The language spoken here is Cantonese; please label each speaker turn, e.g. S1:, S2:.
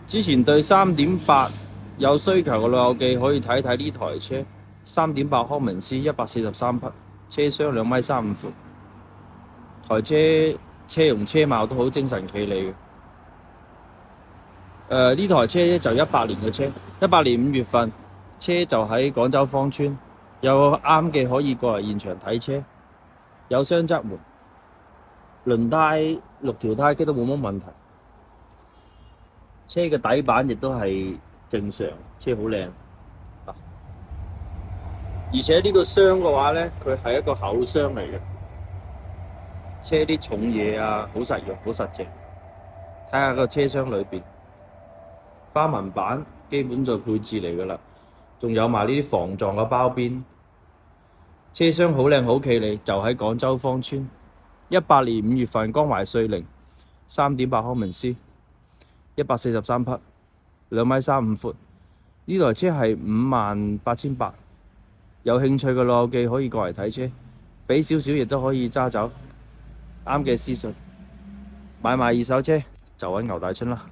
S1: 之前對3.8有需求嘅老友記可以睇睇呢台車，3.8康明斯143匹，車廂2.35米闊，台車容車貌都好精神企理嘅。呢台車就18年嘅車，18年5月份，車就喺廣州芳村，有啱嘅可以過嚟現場睇車，有雙側門，輪胎6條胎棘都冇乜問題。車嘅底板亦都係正常，車好靚。而且呢個箱嘅話呢，佢係一個厚箱嚟嘅，車啲重嘢啊，好實用，好實淨。睇下個車廂裏邊，花紋板基本就配置嚟㗎啦，仲有埋呢啲防撞嘅包邊。車廂好靚好企理，就喺廣州芳村。18年5月份江淮瑞寧，3.8康明斯，143匹，2.35米闊。呢台車係58,800，有興趣嘅老友記可以過嚟睇車，俾少少亦都可以揸走。啱嘅私信，買賣二手車就揾牛大春啦。